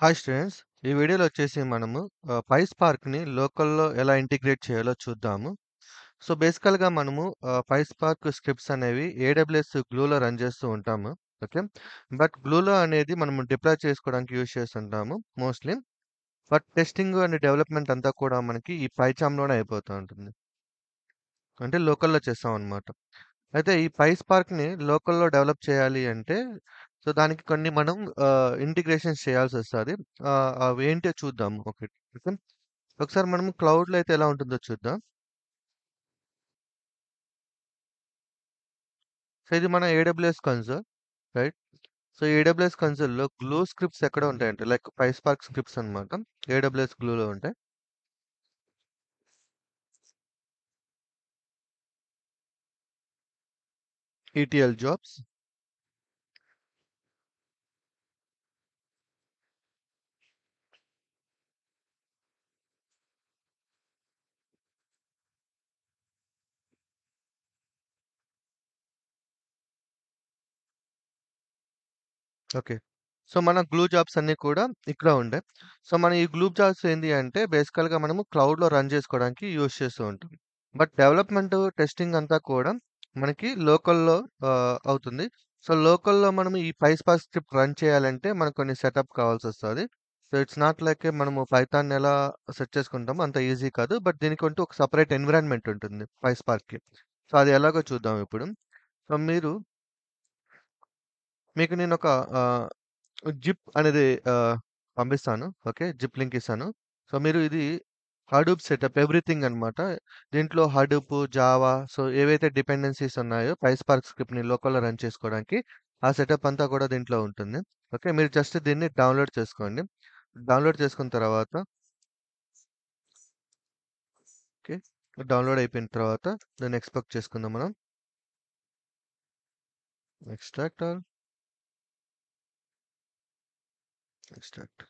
Hi students. ఈ వీడియోలో వచ్చేసి మనము పైస్పార్క్‌ని లోకల్‌లో ఎలా ఇంటిగ్రేట్ చేయాలో చూద్దాము. సో, బేసికల్‌గా మనము పైస్పార్క్ స్క్రిప్ట్స్ అనేవి ఏడబ్ల్యూఎస్ గ్లూలో రన్ చేస్తూ ఉంటాము. ఓకే. బట్ గ్లూలో అనేది మనము డిప్లాయ్ చేసుకోవడానికి యూజ్ చేస్తుంటాము mostly. But testing and development అంతా కూడా మనకి ఈ పైచామ్‌లోనే అయిపోతూ ఉంటుంది. అంటే లోకల్‌లో చేస్తామనమాట. అయితే ఈ పైస్పార్క్‌ని లోకల్‌లో డెవలప్ చేయాలి అంటే, సో, దానికి కొన్ని మనం ఇంటిగ్రేషన్స్ చేయాల్సొస్తది. అవేంటో చూద్దాం ఒకటి. ఓకే. ఒకసారి మనం క్లౌడ్‌లో అయితే ఎలా ఉంటుందో చూద్దాం. సో, ఇది మన AWS console, right? So, AWS కన్సోల్‌లో గ్లూ స్క్రిప్ట్స్ ఎక్కడ ఉంటాయంటే, లైక్ పైస్పార్క్ స్క్రిప్ట్స్ అన్నమాట. ఏడబ్ల్యూఎస్ గ్లూలో ఉంటాయి. ETL jobs. ఓకే. సో, మన గ్లూ జాబ్స్ అన్నీ కూడా ఇక్కడ ఉండే. సో, మన ఈ గ్లూ జాబ్స్ ఏంది అంటే బేసికల్‌గా మనము క్లౌడ్‌లో రన్ చేసుకోవడానికి యూజ్ చేస్తూ ఉంటాం. బట్ డెవలప్‌మెంట్, టెస్టింగ్ అంతా కూడా మనకి లోకల్‌లో అవుతుంది. సో, లోకల్‌లో మనం ఈ పైస్పార్క్ స్క్రిప్ట్ రన్ చేయాలంటే మనకు కొన్ని సెటప్ కావాల్సొస్తది. సో, ఇట్స్ నాట్ లైక్ మనము పైథాన్ ఎలా సెట్ చేసుకుంటామో అంత ఈజీ కాదు. బట్ దీనికంటూ ఒక సెపరేట్ ఎన్విరాన్మెంట్ ఉంటుంది పైస్పార్క్‌కి. సో, అది ఎలాగో చూద్దాం ఇప్పుడు. సో, మీకు నేనొక ఆహ్ జిప్ అనేది పంపిస్తాను. ఓకే. జిప్ లింక్ ఇస్తాను. సో, మీరు ఇది హడూప్ సెటప్ ఎవ్రీథింగ్ అన్నమాట. దీంట్లో హడూప్, జావా, సో, ఏవైతే డిపెండెన్సీస్ ఉన్నాయో పైస్పార్క్ స్క్రిప్ట్‌ని లోకల్‌లో రన్ చేసుకోవడానికి ఆ సెటప్ అంతా కూడా దీంట్లో ఉంటుంది. ఓకే. మీరు జస్ట్ దీన్ని డౌన్‌లోడ్ చేసుకోండి. డౌన్‌లోడ్ చేసుకున్న తర్వాత ఓకే. డౌన్‌లోడ్ అయిపోయిన తర్వాత దాన్ని ఎక్స్‌పోర్ట్ చేసుకుందాం మనం. ఎక్స్ట్రాక్ట్ ఆల్, ఎక్స్ట్రాక్ట్,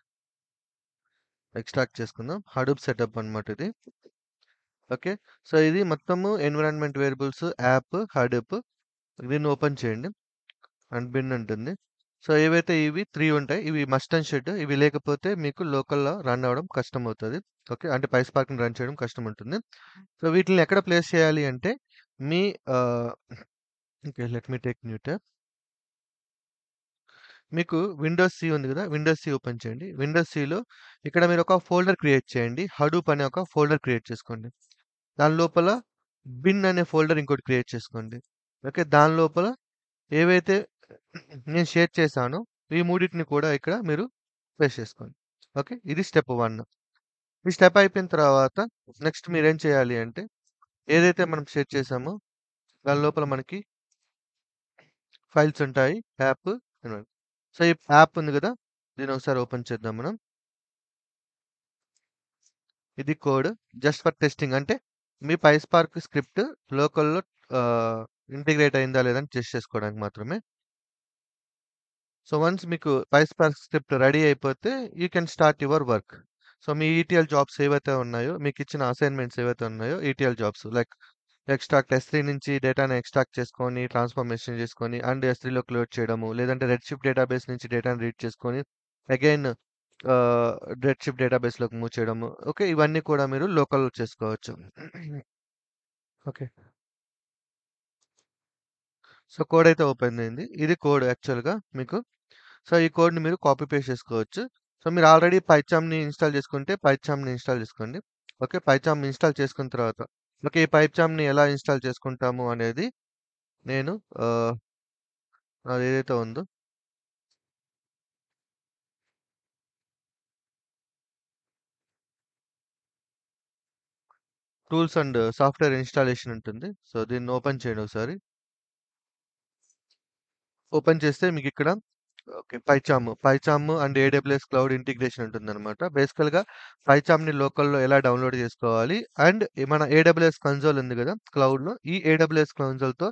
ఎక్స్ట్రాక్ట్ చేసుకుందాం. హడూప్ సెటప్ అన్నమాట ఇది. ఓకే. సో, ఇది మొత్తము ఎన్విరాన్మెంట్ వేరియబుల్స్, యాప్, హడూప్ దీన్ని ఓపెన్ చేయండి. అండ్ బిన్ ఉంటుంది. సో, ఏవైతే ఇవి 3 ఉంటాయి. ఇవి మస్ట్ అండ్ షుడ్. ఇవి లేకపోతే మీకు లోకల్‌లో రన్ అవ్వడం కష్టమవుతది. ఓకే. అంటే పైస్పార్క్‌ని రన్ చేయడం కష్టముంటుంది. సో, వీటిల్ని ఎక్కడ ప్లేస్ చేయాలి అంటే మీ ఆహ్, okay. Let me take new tab. మీకు విండోస్ సి ఉంది గదా! విండోస్ సి ఓపెన్ చేయండి. విండోస్ సిలో ఇక్కడ మీరు ఒక ఫోల్డర్ క్రియేట్ చేయండి. హడూప్ అనే ఒక ఫోల్డర్ క్రియేట్ చేసుకోండి. దాని లోపల బిన్ అనే ఫోల్డర్ ఇంకోటి క్రియేట్ చేసుకోండి. ఓకే. దాని లోపల ఏవైతే నేను షేర్ చేశానో ఈ మూడిటిని కూడా ఇక్కడ మీరు పేస్ట్ చేసుకోండి. ఓకే. ఇది స్టెప్ 1. ఈ స్టెప్ అయిపోయిన తర్వాత నెక్స్ట్ మీరేం చేయాలి అంటే ఏదైతే మనం షేర్ చేసామో దాని లోపల మనకి ఫైల్స్ ఉంటాయి. App involve. సో, ఈ యాప్ ఉంది గదా! దీన్ని ఒకసారి ఓపెన్ చేద్దాం మనం. ఇది కోడ్ జస్ట్ ఫర్ టెస్టింగ్ అంటే మీ పైస్పార్క్ స్క్రిప్ట్ లోకల్‌లో ఆహ్, ఇంటిగ్రేట్ అయిందా లేదా అని టెస్ట్ చేసుకోవడానికి మాత్రమే. సో, వన్స్ మీకు పైస్పార్క్ స్క్రిప్ట్ రెడీ అయిపోతే you can start your work. So, me ETL jobs ఏవైతే ఉన్నాయో, మీకిచ్చిన అసైన్‌మెంట్స్ ఏవైతే ఉన్నాయో ఈటీఎల్ జాబ్స్ లైక్ ఎక్స్ట్రాక్ట్ ఎస్3 నుంచి డేటాని ఎక్స్ట్రాక్ట్ చేసుకొని, ట్రాన్స్‌ఫర్మేషన్ చేసుకొని అండ్ ఎస్3లోకి లోడ్ చేయడము. లేదంటే రెడ్‌షిఫ్ట్ డేటాబేస్ నుంచి డేటాని రీడ్ చేసుకొని అగైన్ ఆహ్, రెడ్‌షిఫ్ట్ డేటాబేస్‌లోకి మూవ్ చేయడము. ఓకే. ఇవన్నీ కూడా మీరు లోకల్‌లో చేసుకోవచ్చు. ఓకే. సో, కోడ్ అయితే ఓపెన్ అయింది. ఇది కోడ్ యాక్చువల్‌గా మీకు. సో, ఈ కోడ్‌ని మీరు కాపీ పేస్ట్ చేసుకోవచ్చు. సో, మీరు ఆల్రెడీ పైచామ్‌ని ఇన్‌స్టాల్ చేసుకుంటే పైచామ్‌ని ఇన్‌స్టాల్ చేసుకోండి. ఓకే. పైచామ్ ఇన్‌స్టాల్ చేసుకున్న తర్వాత ఓకే. ఈ పైచామ్‌ని ఎలా ఇన్‌స్టాల్ చేసుకుంటాము అనేది నేను ఆహ్, నాదేదైతే ఉందో టూల్స్ అండ్ సాఫ్ట్‌వేర్ ఇన్‌స్టాలేషన్ ఉంటుంది. సో, దీన్ని ఓపెన్ చేయండి ఒకసారి. ఓపెన్ చేస్తే మీకిక్కడ okay. PyCharm and AWS cloud integration ఉంటుందనమాట. బేసికల్‌గా పైచామ్‌ని లోకల్‌లో ఎలా డౌన్‌లోడ్ చేసుకోవాలి అండ్ మన ఏడబ్ల్యూఎస్ కన్సోల్ ఉంది గదా! క్లౌడ్‌లో ఈ ఏడబ్ల్యూఎస్ కన్సోల్‌తో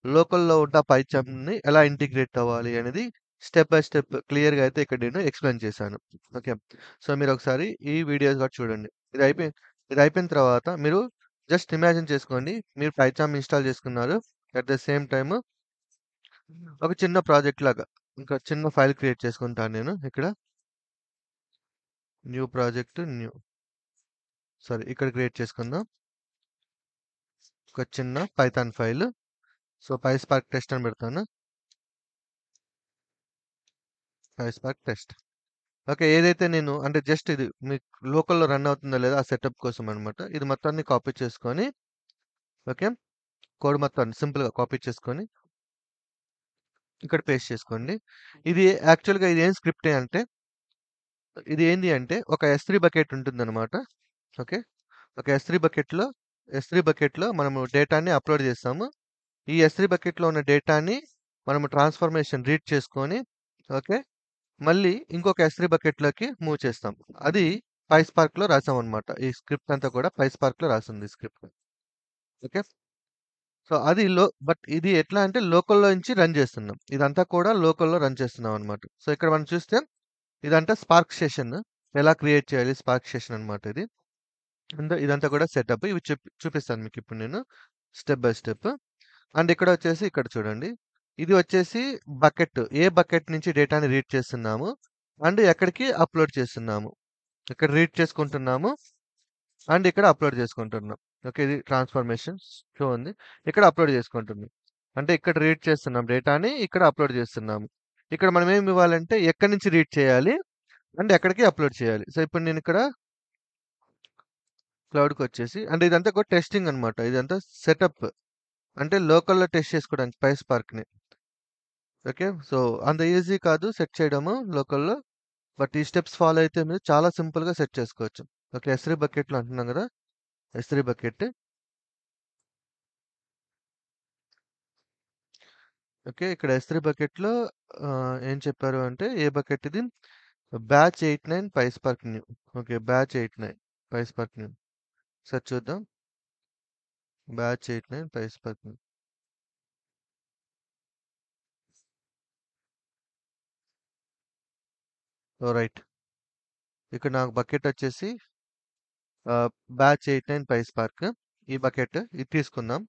లోకల్‌లో ఉన్న పైచామ్‌ని ఎలా ఇంటిగ్రేట్ అవ్వాలి అనేది స్టెప్ బై స్టెప్ క్లియర్‌గా అయితే ఇక్కడ నేను ఎక్స్‌ప్లెయిన్ చేశాను. ఓకే. సో, మీరొకసారి ఈ వీడియోస్ గూడా చూడండి. ఇది అయిపోయిన తర్వాత మీరు జస్ట్ ఇమాజిన్ చేసుకోండి. మీరు పైచామ్ ఇన్‌స్టాల్ చేసుకున్నారు. అట్ ద సేమ్ టైమ్ ఒక చిన్న ప్రాజెక్ట్ లాగా. ఇంకా చిన్న ఫైల్ క్రియేట్ చేసుకుంటాను నేను ఇక్కడ. న్యూ ప్రాజెక్ట్ సారీ ఇక్కడ క్రియేట్ చేసుకుందాం. ఒక చిన్న Python file. So PySpark test అని పెడతాను. PySpark test. ఓకే. ఏదైతే నేను అంటే జస్ట్ ఇది మీకు లోకల్‌లో రన్ అవుతుందా లేదా ఆ సెటప్ కోసం అన్నమాట. ఇది మొత్తాన్ని కాపీ చేసుకొని ఓకే. కోడ్ మొత్తాన్ని సింపుల్‌గా కాపీ చేసుకొని ఇక్కడ పేస్ట్ చేసుకోండి. ఇది యాక్చువల్‌గా ఇది ఏం స్క్రిప్ట్ అంటే ఇది ఏంది అంటే ఒక S3 బకెట్ ఉంటుందన్నమాట. ఓకే. ఒక S3 బకెట్‌లో మనము డేటాని అప్‌లోడ్ చేస్తాము. ఈ S3 బకెట్‌లో ఉన్న డేటాని మనము ట్రాన్స్‌ఫర్మేషన్ రీడ్ చేసుకొని ఓకే. మళ్ళీ ఇంకొక S3 బకెట్‌లోకి మూవ్ చేస్తాం. అది పైస్పార్క్‌లో రాసామన్నమాట. ఈ స్క్రిప్ట్ అంతా కూడా పైస్పార్క్‌లో రాసుంది ఈ స్క్రిప్ట్. ఓకే. సో, అది బట్ ఇది ఎట్లా అంటే లోకల్‌లో నుంచి రన్ చేస్తున్నాం. ఇదంతా కూడా లోకల్‌లో రన్ చేస్తున్నాం అన్నమాట. సో, ఇక్కడ మనం చూస్తే ఇదంతా స్పార్క్ సెషన్. ఎలా క్రియేట్ చేయాలి స్పార్క్ సెషన్ అన్నమాట ఇది. ఇదంతా కూడా సెటప్. ఇవి చూపిస్తాను మీకిప్పుడు నేను స్టెప్ బై స్టెప్. అండ్ ఇక్కడ వచ్చేసి ఇక్కడ చూడండి. ఇది వచ్చేసి బకెట్. ఏ బకెట్ నుంచి డేటాని రీడ్ చేస్తున్నాము. అండ్ ఎక్కడికి అప్‌లోడ్ చేస్తున్నాము. ఇక్కడ రీడ్ చేసుకుంటున్నాము. అండ్ ఇక్కడ అప్‌లోడ్ చేసుకుంటున్నాం. ఓకే. ఇది ట్రాన్స్‌ఫర్మేషన్ షో ఉంది. ఇక్కడ అప్‌లోడ్ చేసుకుంటున్నాం. అంటే ఇక్కడ రీడ్ చేస్తున్నాం డేటాని. ఇక్కడ అప్‌లోడ్ చేస్తున్నాము. ఇక్కడ మనం ఏమి ఇవ్వాలంటే ఎక్కడి నుంచి రీడ్ చేయాలి. అండ్ ఎక్కడికి అప్‌లోడ్ చేయాలి. సో, ఇప్పుడు నేను ఇక్కడ క్లౌడ్‌కొచ్చేసి అంటే ఇదంతా కూడా టెస్టింగ్ అన్నమాట. ఇదంతా సెటప్. అంటే లోకల్‌లో టెస్ట్ చేసుకోవడానికి పైస్పార్క్‌ని. ఓకే. సో, అంత ఈజీ కాదు సెట్ చేయడము లోకల్‌లో. బట్ ఈ స్టెప్స్ ఫాలో అయితే మీరు చాలా సింపుల్‌గా సెట్ చేసుకోవచ్చు. ఓకే. S3 బకెట్‌లో అంటున్నాం గదా! S3 bucket. ఓకే. ఇక్కడ S3 బకెట్‌లో ఏం చెప్పారు అంటే ఏ బకెట్ ఇది? Batch 89 PySpark new. Okay. Batch 89 PySpark new. ఒకసారి చూద్దాం. Batch 89 PySpark new. Oh! Right. ఇక్కడ నాకు బకెట్ వచ్చేసి బ్యాచ్ 89 పైస్పార్క్. ఈ బకెట్ ఇది తీసుకుందాం.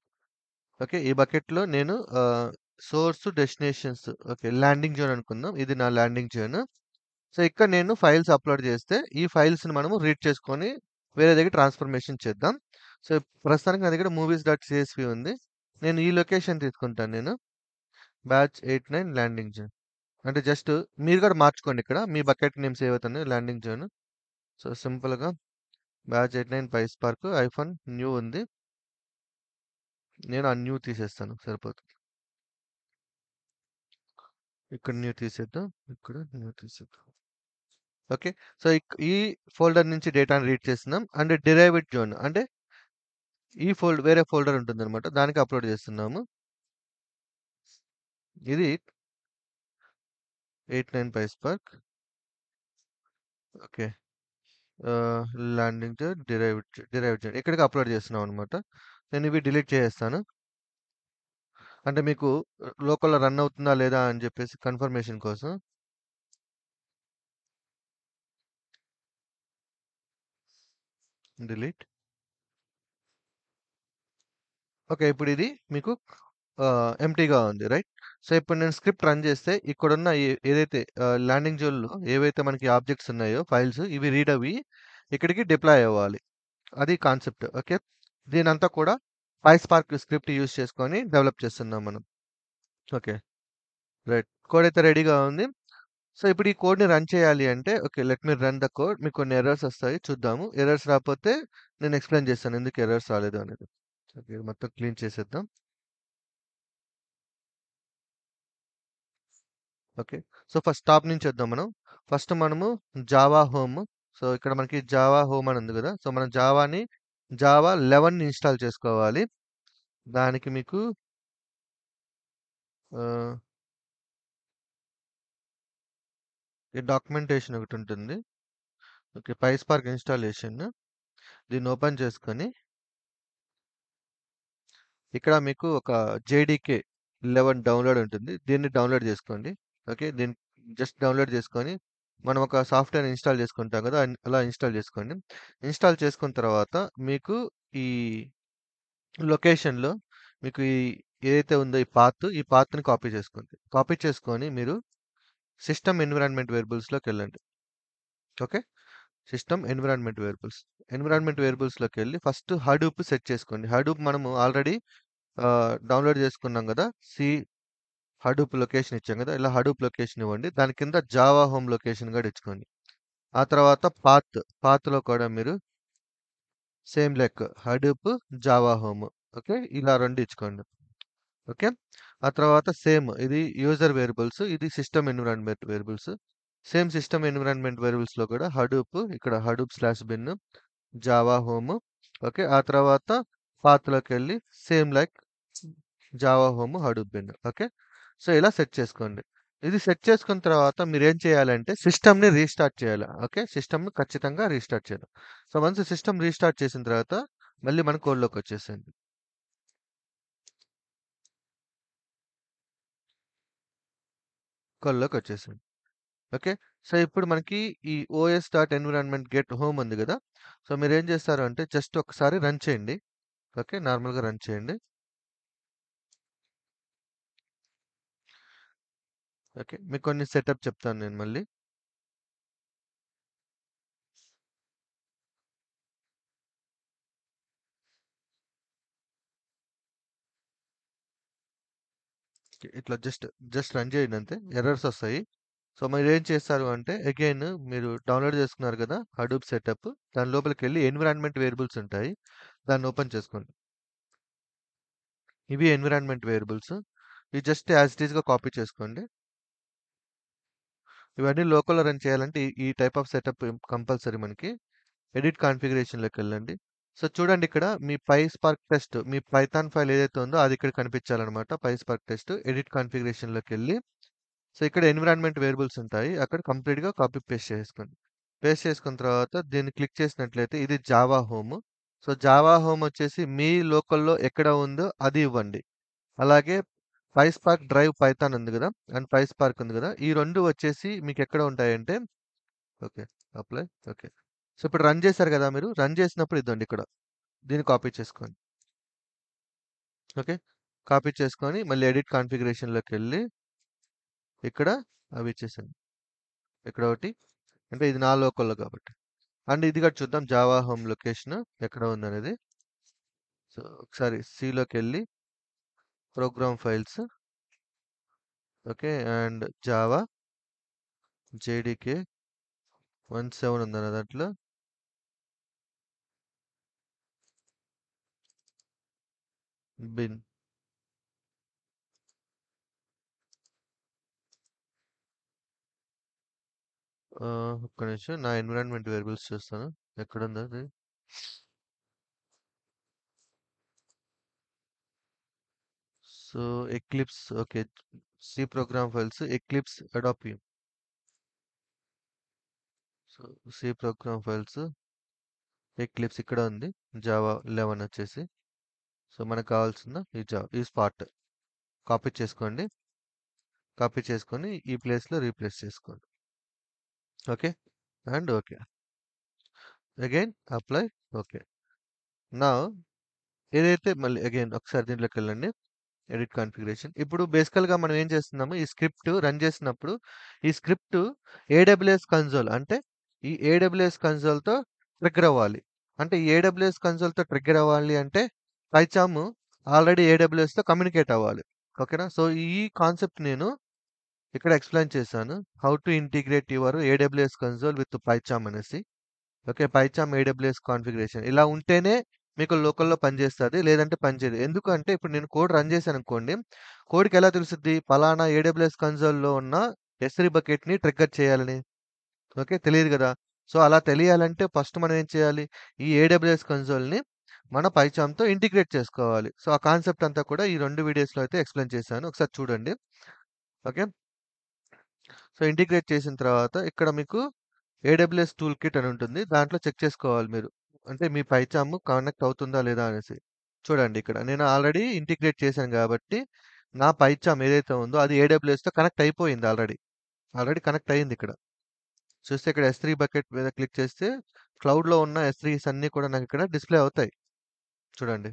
ఓకే. ఈ బకెట్‌లో నేను source, destinations okay. Landing zone అనుకుందాం. ఇది నా ల్యాండింగ్ జోన్. సో, ఇక్కడ నేను ఫైల్స్ అప్‌లోడ్ చేస్తే, ఈ ఫైల్స్‌ని మనము రీడ్ చేసుకొని వేరే దగ్గర ట్రాన్స్‌ఫర్మేషన్ చేద్దాం. సో, ప్రస్తుతానికి నా దగ్గర మూవీస్ డాట్ సీఎస్‌వి ఉంది. నేను ఈ లొకేషన్ తీసుకుంటాను నేను. Batch 89 landing zone. అంటే జస్ట్ మీరు కూడా మార్చుకోండి ఇక్కడ. మీ బకెట్ నేమ్ సేవ్ అవుతుంది ల్యాండింగ్ జోన్. సో, సింపుల్‌గా బ్యాచ్ 89 పైస్పార్క్ న్యూ ఉంది. నేను ఆ న్యూ తీసేస్తాను సరిపోతుంది. ఇక్కడ న్యూ తీసేద్దాం. ఇక్కడ న్యూ తీసేద్దాం. ఓకే. సో, ఈ ఫోల్డర్ నుంచి డేటాని రీడ్ చేస్తున్నాం. అండ్ డిరైవ్డ్ జోన్ అంటే వేరే ఫోల్డర్ ఉంటుందన్నమాట. దానికి అప్‌లోడ్ చేస్తున్నాము. ఇది 89 పైస్పార్క్. ఓకే. ఆహ్, ల్యాండింగ్ జోన్, డిరైవ్డ్ జోన్ ఇక్కడికి అప్‌లోడ్ చేస్తున్నాం అన్నమాట. నేను ఇవి డిలీట్ చేసేస్తాను. అంటే మీకు లోకల్‌లో రన్ అవుతుందా లేదా అని చెప్పేసి కన్ఫర్మేషన్ కోసం. డిలీట్. ఓకే. ఇప్పుడు ఇది మీకు ఎంప్టీగా ఉంది. రైట్? సో, ఇప్పుడు నేను స్క్రిప్ట్ రన్ చేస్తే ఇక్కడున్న ఏదైతే ల్యాండింగ్ జోన్‌లో ఏవైతే మనకి ఆబ్జెక్ట్స్ ఉన్నాయో ఫైల్స్ ఇవి రీడ్ అవ్వి ఇక్కడికి డిప్లాయ్ అవ్వాలి. అది కాన్సెప్ట్. ఓకే. దీనంతా కూడా పైస్పార్క్ స్క్రిప్ట్ యూజ్ చేసుకొని డెవలప్ చేస్తున్నాం మనం. ఓకే. రైట్. కోడ్ అయితే రెడీగా ఉంది. సో, ఇప్పుడు ఈ కోడ్‌ని రన్ చేయాలి అంటే okay. Let me run the code. మీకు కొన్ని ఎర్రర్స్ వస్తాయి చూద్దాము. ఎర్రర్స్ రాకపోతే నేను ఎక్స్‌ప్లెయిన్ చేస్తాను ఎందుకు ఎర్రర్స్ రాలేదు అనేది. ఓకే. ఇది మొత్తం క్లీన్ చేసేద్దాం. ఓకే. సో, ఫస్ట్ టాప్ నుంచి వద్దాం మనం. ఫస్ట్ మనము జావా హోమ్. సో, ఇక్కడ మనకి జావా హోమ్ అని ఉంది గదా! సో, మనం జావా 11 ఇన్‌స్టాల్ చేసుకోవాలి. దానికి మీకు ఆహ్, ఈ డాక్యుమెంటేషన్ ఒకటుంటుంది. ఓకే. PySpark installation. దీన్ని ఓపెన్ చేసుకొని, ఇక్కడ మీకు ఒక జేడీకే 11 డౌన్‌లోడ్ ఉంటుంది. దీన్ని డౌన్‌లోడ్ చేసుకోండి. ఓకే. దీన్ని జస్ట్ డౌన్‌లోడ్ చేసుకొని, మనం ఒక సాఫ్ట్‌వేర్‌ని ఇన్‌స్టాల్ చేసుకుంటాం కదా! అలా ఇన్‌స్టాల్ చేసుకోండి. ఇన్‌స్టాల్ చేసుకున్న తర్వాత మీకు ఈ లొకేషన్‌లో మీకు ఏదైతే ఉందో ఈ పాత్‌ని కాపీ చేసుకోండి. కాపీ చేసుకొని మీరు సిస్టమ్ ఎన్విరాన్మెంట్ వేరియబుల్స్‌లోకెళ్ళండి. Okay. System environment variables. Environment వేరియబుల్స్‌లోకెళ్ళి ఫస్ట్ హడూప్ సెట్ చేసుకోండి. హడూప్ మనము ఆల్రెడీ డౌన్‌లోడ్ చేసుకున్నాం గదా! హడూప్ లొకేషన్ ఇచ్చాం గదా! ఇలా హడూప్ లొకేషన్ ఇవ్వండి. దాని కింద జావా హోమ్ లొకేషన్ గూడా ఇచ్చుకోండి. ఆ తర్వాత పాత్‌లో కూడా మీరు same like Hadoop, Java home. Okay. ఇలా 2 ఇచ్చుకోండి. ఓకే. ఆ తర్వాత సేమ్ ఇది యూజర్ వేరియబుల్స్. ఇది system environment variables. Same system environment వేరియబుల్స్‌లో కూడా హడూప్ ఇక్కడ హడూప్/బిన్ జావా హోమ్. ఓకే. ఆ తర్వాత పాత్‌లోకెళ్ళి same like Java home, Hadoop bin. Okay. So, ఇలా సెట్ చేసుకోండి. ఇది సెట్ చేసుకున్న తర్వాత మీరేం చేయాలంటే సిస్టమ్‌ని రీస్టార్ట్ చేయాలి. ఓకే. సిస్టమ్‌ని ఖచ్చితంగా రీస్టార్ట్ చేయాలి. సో, వన్స్ సిస్టమ్ రీస్టార్ట్ చేసిన తర్వాత మళ్ళీ మన కోడ్‌లోకొచ్చేసేయండి. కోడ్‌లోకొచ్చేసేయండి. ఓకే. సో, ఇప్పుడు మనకి ఈ OS dot environment get home ఉంది గదా! సో, మీరేం చేస్తారు అంటే జస్ట్ ఒకసారి రన్ చేయండి. ఓకే. నార్మల్‌గా రన్ చేయండి. ఓకే. మీకు కొన్ని సెటప్ చెప్తాను నేను మళ్ళీ. ఇట్లా జస్ట్ రన్ చేయండి అంతే. ఎర్రర్స్ వస్తాయి. సో, మీరేం చేస్తారు అంటే అగైన్ మీరు డౌన్‌లోడ్ చేసుకున్నారు గదా! Hadoop setup. దాని లోపలికెళ్ళి ఎన్విరాన్మెంట్ వేరియబుల్స్ ఉంటాయి. దాన్ని ఓపెన్ చేసుకోండి. ఇవి ఎన్విరాన్మెంట్ వేరియబుల్స్. ఇవి జస్ట్ యాజ్ ఇట్ ఈస్‌గా కాపీ చేసుకోండి. ఇవన్నీ లోకల్‌లో రన్ చేయాలంటే ఈ టైప్ ఆఫ్ సెటప్ కంపల్సరీ మనకి. ఎడిట్ కాన్ఫిగరేషన్‌లోకెళ్ళండి. సో, చూడండి ఇక్కడ మీ పైస్పార్క్ టెస్ట్ మీ పైథాన్ ఫైల్ ఏదైతే ఉందో అది ఇక్కడ కనిపించాలన్నమాట. పైస్పార్క్ టెస్ట్ ఎడిట్ కాన్ఫిగరేషన్‌లోకెళ్ళి సో, ఇక్కడ ఎన్విరాన్మెంట్ వేరియబుల్స్ ఉంటాయి. అక్కడ కంప్లీట్‌గా కాపీ పేస్ట్ చేసుకోండి. పేస్ట్ చేసుకున్న తర్వాత దీన్ని క్లిక్ చేసినట్లయితే ఇది Java home. So, Java home వచ్చేసి మీ లోకల్‌లో ఎక్కడ ఉందో అది ఇవ్వండి. అలాగే పైస్పార్క్ డ్రైవ్ పైథాన్ ఉంది గదా! అండ్ పైస్పార్క్ ఉంది గదా! ఈ 2 వచ్చేసి మీకెక్కడ ఉంటాయంటే ఓకే. Apply okay. సో, ఇప్పుడు రన్ చేశారు గదా మీరు. రన్ చేసినప్పుడు ఇదండి ఇక్కడ. దీన్ని కాపీ చేసుకోండి. ఓకే. కాపీ చేసుకొని మళ్ళీ ఎడిట్ కాన్ఫిగరేషన్‌లోకెళ్ళి ఇక్కడ అవి ఇచ్చేసేయండి. ఇక్కడ ఒకటి అంటే ఇది నా లోకల్‌లో కాబట్టి. అండ్ ఇది కూడా చూద్దాం జావా హోమ్ లొకేషన్ ఎక్కడ ఉందనేది. సో, ఒకసారి సిలోకెళ్ళి program files okay. And Java JDK 17 ఉందన్న దాంట్లో బిన్ ఒక్క నిమిషం నా ఎన్విరాన్మెంట్ వేరియబుల్స్ చూస్తాను. ఎక్కడుందో అది. So, Eclipse okay. C program files Eclipse adapt so, C program files Eclipse ఇక్కడ ఉంది. జావా 11 వచ్చేసి. సో, మనకు కావాల్సిన ఈ స్పాట్ కాపీ చేసుకోండి. కాపీ చేసుకొని ఈ ప్లేస్‌లో రీప్లేస్ చేసుకోండి. Okay. And okay. Again apply okay. Now ఏదైతే మళ్ళీ అగైన్ ఒకసారి దీంట్లోకెళ్ళండి. Edit configuration. ఇప్పుడు బేసికల్‌గా మనం ఏం చేస్తున్నాము ఈ స్క్రిప్ట్ రన్ చేసినప్పుడు ఈ స్క్రిప్ట్ ఏడబ్ల్యూఎస్ కన్సోల్ అంటే ఈ ఏడబ్ల్యూఎస్ కన్సోల్‌తో ట్రిగ్గర్ అవ్వాలి. అంటే ఈ ఏడబ్ల్యూఎస్ కన్సోల్‌తో ట్రిగ్గర్ అవ్వాలి అంటే పైథాన్ ఆల్రెడీ ఏడబ్ల్యూఎస్‌తో కమ్యూనికేట్ అవ్వాలి. ఓకేనా? సో, ఈ కాన్సెప్ట్ నేను ఇక్కడ ఎక్స్‌ప్లెయిన్ చేశాను. How to integrate your AWS console with Python అనేసి. ఓకే. Python AWS configuration. ఇలా ఉంటేనే మీకు లోకల్‌లో పనిచేస్తది. లేదంటే పనిచేయదు. ఎందుకంటే ఇప్పుడు నేను కోడ్ రన్ చేశాననుకోండి. కోడ్‌కి ఎలా తెలుస్తది? పలానా ఏడబ్ల్యూఎస్ కన్సోల్‌లో ఉన్న ఎస్3 బకెట్‌ని ట్రిగ్గర్ చేయాలని. ఓకే. తెలీదు గదా! సో, అలా తెలియాలంటే ఫస్ట్ మనం ఏం చేయాలి? ఈ ఏడబ్ల్యూఎస్ కన్సోల్‌ని మన పైథాన్‌తో ఇంటిగ్రేట్ చేసుకోవాలి. సో, ఆ కాన్సెప్ట్ అంతా కూడా ఈ 2 వీడియోస్‌లో అయితే ఎక్స్‌ప్లెయిన్ చేశాను. ఒకసారి చూడండి. ఓకే. సో, ఇంటిగ్రేట్ చేసిన తర్వాత ఇక్కడ మీకు ఏడబ్ల్యూఎస్ టూల్ కిట్ అని ఉంటుంది. దాంట్లో చెక్ చేసుకోవాలి మీరు. అంటే మీ పైచాము కనెక్ట్ అవుతుందా లేదా అనేసి. చూడండి ఇక్కడ నేను ఆల్రెడీ ఇంటిగ్రేట్ చేశాను కాబట్టి నా పైచామ్ ఏదైతే ఉందో అది ఏడబ్ల్యూఎస్‌తో కనెక్ట్ అయిపోయింది ఆల్రెడీ. ఆల్రెడీ కనెక్ట్ అయింది ఇక్కడ. చూస్తే ఇక్కడ ఎస్3 బకెట్ మీద క్లిక్ చేస్తే క్లౌడ్‌లో ఉన్న ఎస్3స్ అన్నీ కూడా నాకు ఇక్కడ డిస్‌ప్లే అవుతాయి. చూడండి.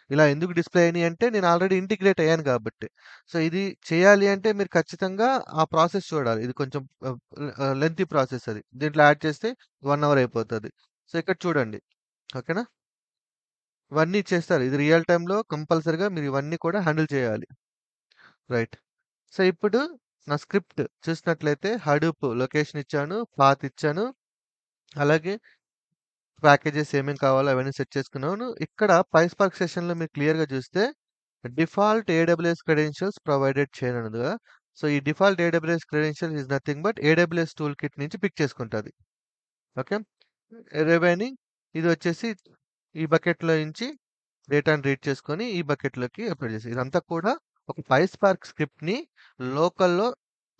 ఇలా ఎందుకు డిస్‌ప్లే అయినియి అంటే నేను ఆల్రెడీ ఇంటిగ్రేట్ అయ్యాను కాబట్టి. సో, ఇది చేయాలి అంటే మీరు ఖచ్చితంగా ఆ ప్రాసెస్ చూడాలి. ఇది కొంచెం లెంతీ ప్రాసెస్ అది. దీంట్లో యాడ్ చేస్తే 1 అవర్ అయిపోతది. సో, ఇక్కడ చూడండి. ఓకేనా? ఇవన్నీ చేస్తారు. ఇది రియల్ టైమ్‌లో కంపల్సరీగా మీరు ఇవన్నీ కూడా హ్యాండిల్ చేయాలి. రైట్. సో, ఇప్పుడు నా స్క్రిప్ట్ చూసినట్లయితే హడూప్ లొకేషన్ ఇచ్చాను, పాత్ ఇచ్చాను. అలాగే ప్యాకేజెస్ ఏమేమి కావాలో అవన్నీ సెట్ చేసుకున్నాను. ఇక్కడ PySpark సెషన్‌లో మీరు క్లియర్‌గా చూస్తే డిఫాల్ట్ ఏడబ్ల్యూఎస్ క్రెడెన్షియల్స్ ప్రొవైడెడ్ చేయను ఉన్నది కదా! సో, ఈ default AWS credentials is nothing but AWS tool kit నుంచి పిక్ చేసుకుంటది. ఓకే. రిమైనింగ్ ఇది వచ్చేసి ఈ బకెట్‌లో నుంచి డేటాని రీడ్ చేసుకొని ఈ బకెట్‌లోకి అప్‌లోడ్ చేసి ఇదంతా కూడా ఒక PySpark స్క్రిప్ట్‌ని లోకల్‌లో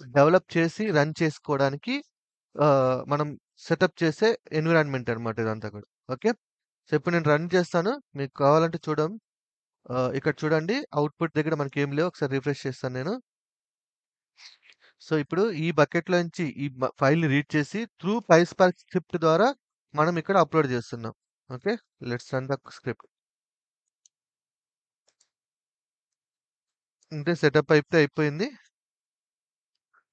డెవలప్ చేసి రన్ చేసుకోవడానికి మనం సెటప్ చేసే ఎన్విరాన్మెంట్ అన్నమాట ఇదంతా కూడా. ఓకే. సో, ఇప్పుడు నేను రన్ చేస్తాను. మీకు కావాలంటే ఇక్కడ చూడండి అవుట్‌పుట్ దగ్గర మనకేం లేవు. ఒకసారి రిఫ్రెష్ చేస్తాను నేను. సో, ఇప్పుడు ఈ బకెట్‌లో నుంచి ఈ ఫైల్‌ని రీడ్ చేసి త్రూ PySpark స్క్రిప్ట్ ద్వారా మనం ఇక్కడ అప్‌లోడ్ చేస్తున్నాం. Okay. Let's run the script. అంటే సెటప్ అయితే అయిపోయింది.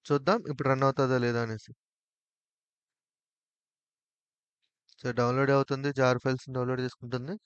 చూద్దాం ఇప్పుడు రన్ అవుతదా లేదా అనేసి. సో, డౌన్‌లోడ్ అవుతుంది. జార్ ఫైల్స్‌ని డౌన్‌లోడ్ చేసుకుంటుంది.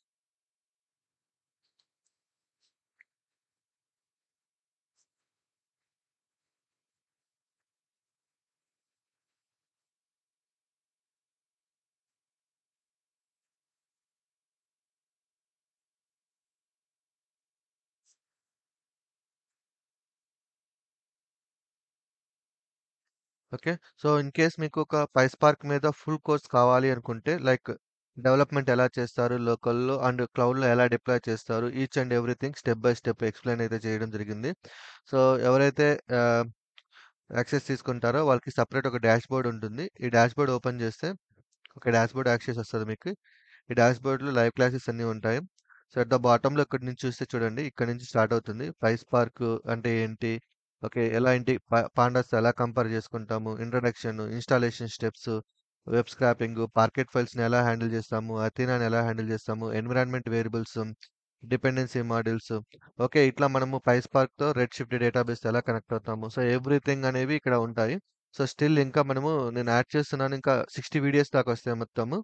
ఓకే. సో, ఇన్ కేస్ మీకు ఒక PySpark మీద ఫుల్ కోర్స్ కావాలి అనుకుంటే లైక్ డెవలప్‌మెంట్ ఎలా చేస్తారు లోకల్‌లో అండ్ క్లౌడ్‌లో ఎలా డిప్లాయ్ చేస్తారు each and everything step by step explain అయితే చేయడం జరిగింది. సో, ఎవరైతే ఆహ్, యాక్సెస్ తీసుకుంటారో వాళ్ళకి సెపరేట్ ఒక డాష్‌బోర్డ్ ఉంటుంది. ఈ డాష్‌బోర్డ్ ఓపెన్ చేస్తే ఒక డాష్‌బోర్డ్ యాక్సెస్ వస్తది మీకు. ఈ డాష్‌బోర్డ్‌లో లైవ్ క్లాసెస్ అన్నీ ఉంటాయి. సో, అట్ ద బాటమ్‌లో ఇక్కడి నుంచి చూస్తే చూడండి. ఇక్కడి నుంచి స్టార్ట్ అవుతుంది. PySpark అంటే ఏంటి? ఓకే. ఎలా ఏంటి పాండాస్‌తో ఎలా కంపేర్ చేసుకుంటాము? Introduction, installation steps, web scraping, parquet ఫైల్స్‌ని ఎలా హ్యాండిల్ చేస్తాము? అథీనాని ఎలా హ్యాండిల్ చేస్తాము? Environment variables, dependency modules okay. ఇట్లా మనము PySpark‌తో రెడ్ షిఫ్ట్ డేటాబేస్‌తో ఎలా కనెక్ట్ అవుతాము? సో, ఎవ్రీథింగ్ అనేవి ఇక్కడ ఉంటాయి. సో, స్టిల్ ఇంకా మనము నేను యాడ్ చేస్తున్నాను. ఇంకా 60 వీడియోస్ దాకా వస్తాయి మొత్తము.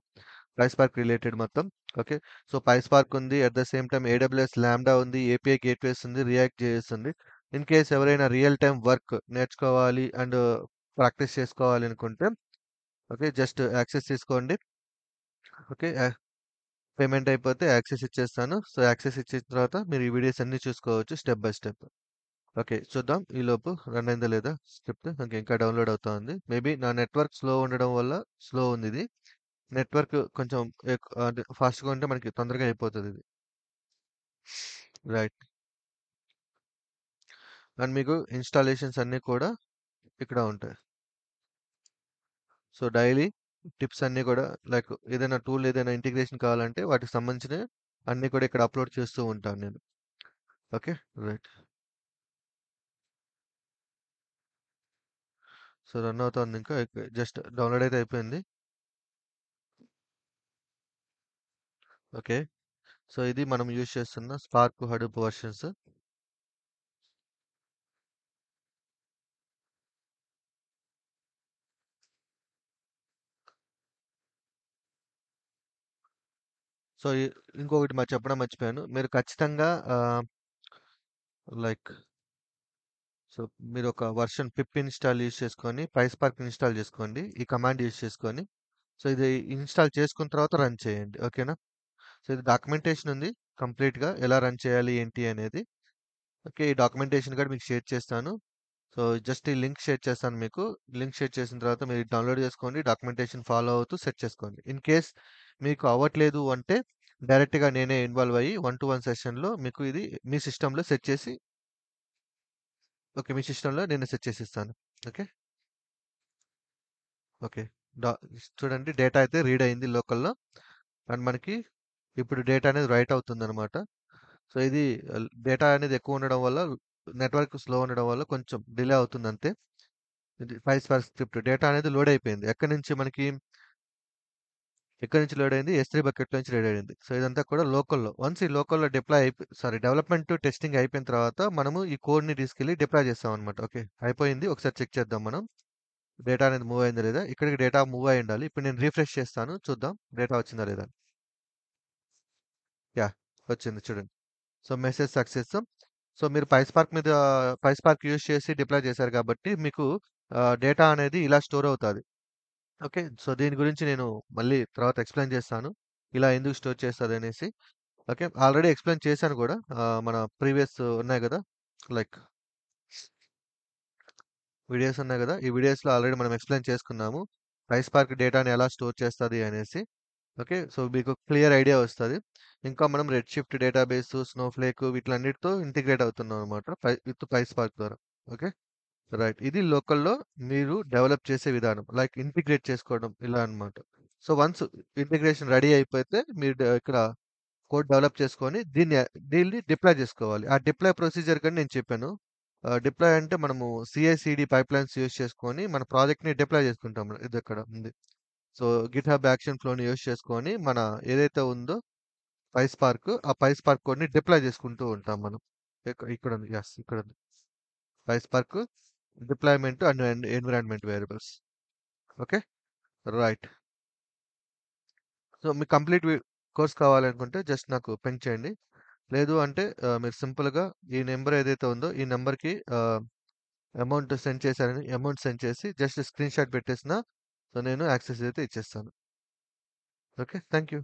PySpark రిలేటెడ్ మొత్తం. ఓకే. సో, PySpark ఉంది. At the same time AWS lambda ఉంది. ఏపీఐ గేట్‌వేస్ ఉంది. రియాక్ట్ జేఎస్ ఉంది. ఇన్ కేస్ ఎవరైనా రియల్ టైమ్ వర్క్ నేర్చుకోవాలి అండ్ ప్రాక్టీస్ చేసుకోవాలి అనుకుంటే ఓకే. జస్ట్ యాక్సెస్ తీసుకోండి. ఓకే. పేమెంట్ అయిపోతే యాక్సెస్ ఇచ్చేస్తాను. సో, యాక్సెస్ ఇచ్చిన తర్వాత మీరు ఈ వీడియోస్ అన్నీ చూసుకోవచ్చు స్టెప్ బై స్టెప్. ఓకే. చూద్దాం ఈలోపు రన్ అయిందా లేదా స్క్రిప్ట్. ఓకే. ఇంకా డౌన్‌లోడ్ అవుతా ఉంది. మేబీ నా నెట్వర్క్ స్లో ఉండడం వల్ల స్లో ఉందిది. నెట్వర్క్ కొంచెం అంటే ఫాస్ట్‌గా ఉంటే మనకి తొందరగా అయిపోతదిది. రైట్. అండ్ మీకు ఇన్‌స్టాలేషన్స్ అన్నీ కూడా ఇక్కడ ఉంటాయి. సో, డైలీ టిప్స్ అన్నీ కూడా లైక్ ఏదైనా టూల్ ఏదైనా ఇంటిగ్రేషన్ కావాలంటే వాటికి సంబంధించినవి అన్నీ కూడా ఇక్కడ అప్‌లోడ్ చేస్తూ ఉంటాను నేను. ఓకే. రైట్. సో, రన్ అవుతోంది ఇంకా జస్ట్ డౌన్‌లోడ్ అయితే అయిపోయింది. ఓకే. సో, ఇది మనం యూజ్ చేస్తున్న స్పార్క్ హడూప్ వెర్షన్స్. సో, ఇంకొకటి చెప్పడం మర్చిపోయాను. మీరు ఖచ్చితంగా లైక్ సో, మీరొక వెర్షన్ పిప్ ఇన్‌స్టాల్ యూజ్ చేసుకొని, PySpark ఇన్‌స్టాల్ చేసుకోండి. ఈ కమాండ్ యూజ్ చేసుకొని. సో, ఇది ఇన్‌స్టాల్ చేసుకున్న తర్వాత రన్ చేయండి. ఓకేనా? సో, ఇది డాక్యుమెంటేషన్ ఉంది. కంప్లీట్‌గా ఎలా రన్ చేయాలి ఏంటి అనేది. ఓకే. ఈ డాక్యుమెంటేషన్ కూడా మీకు షేర్ చేస్తాను. సో, జస్ట్ ఈ లింక్ షేర్ చేస్తాను మీకు. లింక్ షేర్ చేసిన తర్వాత మీరు డౌన్‌లోడ్ చేసుకోండి. డాక్యుమెంటేషన్ ఫాలో అవుతూ సెట్ చేసుకోండి. ఇన్ కేస్ మీకు అవ్వట్లేదు అంటే డైరెక్ట్‌గా నేనే ఇన్వాల్వ్ అయ్యి 1 టు 1 సెషన్‌లో మీకు ఇది మీ సిస్టమ్‌లో సెట్ చేసి ఓకే. మీ సిస్టమ్‌లో నేనే సెట్ చేసిస్తాను. ఓకే. ఓకే. డా చూడండి డేటా అయితే రీడ్ అయింది లోకల్‌లో. అండ్ మనకి ఇప్పుడు డేటా అనేది రైట్ అవుతుందనమాట. సో, ఇది డేటా అనేది ఎక్కువ ఉండడం వల్ల నెట్వర్క్ స్లో ఉండడం వల్ల కొంచెం డిలే అవుతుందంతే. ఇది PySpark స్క్రిప్ట్ డేటా అనేది లోడ్ అయిపోయింది. ఎక్కడి నుంచి మనకి ఎక్కడి నుంచి లోడ్ అయింది? S3 బకెట్‌లో నుంచి లోడ్ అయింది. సో, ఇదంతా కూడా లోకల్‌లో. వన్స్ ఈ లోకల్‌లో డిప్లాయ్ డెవలప్‌మెంట్, టెస్టింగ్ అయిపోయిన తర్వాత మనము ఈ కోడ్‌ని తీసుకెళ్ళి డిప్లాయ్ చేస్తామనమాట. ఓకే. అయిపోయింది. ఒకసారి చెక్ చేద్దాం మనం. డేటా అనేది మూవ్ అయిందా లేదా? ఇక్కడికి డేటా మూవ్ అయ్యి ఉండాలి. ఇప్పుడు నేను రిఫ్రెష్ చేస్తాను. చూద్దాం డేటా వచ్చిందా లేదా అని. యాహ్! వచ్చింది చూడండి. So, message success. సో, మీరు పైస్పార్క్ యూజ్ చేసి డిప్లాయ్ చేశారు కాబట్టి మీకు డేటా అనేది ఇలా స్టోర్ అవుతాది. ఓకే. సో, దీని గురించి నేను మళ్ళీ తర్వాత ఎక్స్‌ప్లెయిన్ చేస్తాను. ఇలా ఎందుకు స్టోర్ చేస్తదనేసి. ఓకే. ఆల్రెడీ ఎక్స్‌ప్లెయిన్ చేశాను గూడా. మన ప్రీవియస్ ఉన్నాయి గదా! లైక్ వీడియోస్ ఉన్నాయి గదా! ఈ వీడియోస్‌లో ఆల్రెడీ మనం ఎక్స్‌ప్లెయిన్ చేసుకున్నాము. PySpark డేటాని ఎలా స్టోర్ చేస్తది అనేసి. ఓకే. సో, మీకు క్లియర్ ఐడియా వస్తది. ఇంకా మనం రెడ్‌షిఫ్ట్ డేటాబేస్, స్నోఫ్లేక్ వీటిలన్నిటితో ఇంటిగ్రేట్ అవుతున్నాం అన్నమాట. విత్ PySpark ద్వారా. ఓకే. రైట్. ఇది లోకల్‌లో మీరు డెవలప్ చేసే విధానం. లైక్ ఇంటిగ్రేట్ చేసుకోవడం ఇలా అన్నమాట. సో, వన్స్ ఇంటిగ్రేషన్ రెడీ అయిపోతే మీరు ఇక్కడ కోడ్ డెవలప్ చేసుకొని దీన్ని డిప్లాయ్ చేసుకోవాలి. ఆ డిప్లాయ్ ప్రొసీజర్ కూడా నేను చెప్పాను. డిప్లాయ్ అంటే మనము సీఐ/సీడీ పైప్‌లైన్స్ యూజ్ చేసుకొని మన ప్రాజెక్ట్‌ని డిప్లాయ్ చేసుకుంటాం. ఇదక్కడ ఉంది. సో, గిట్‌హబ్ యాక్షన్ ఫ్లోని యూజ్ చేసుకొని మన ఏదైతే ఉందో ఆ పైస్పార్క్ కోడ్‌ని డిప్లాయ్ చేసుకుంటూ ఉంటాం మనం. ఇక్కడుంది. యెస్, ఇక్కడుంది. PySpark deployment and environment variables. Okay. Right. So, మీకు కంప్లీట్ కోర్స్ కావాలనుకుంటే జస్ట్ నాకు పింగ్ చేయండి. లేదు అంటే మీరు సింపుల్‌గా ఈ నంబర్ ఏదైతే ఉందో ఈ నంబర్‌కి అమౌంట్ సెండ్ చేసి జస్ట్ స్క్రీన్‌షాట్ పెట్టేసినా సో, నేను యాక్సెస్ అయితే ఇచ్చేస్తాను. ఓకే. Thank you.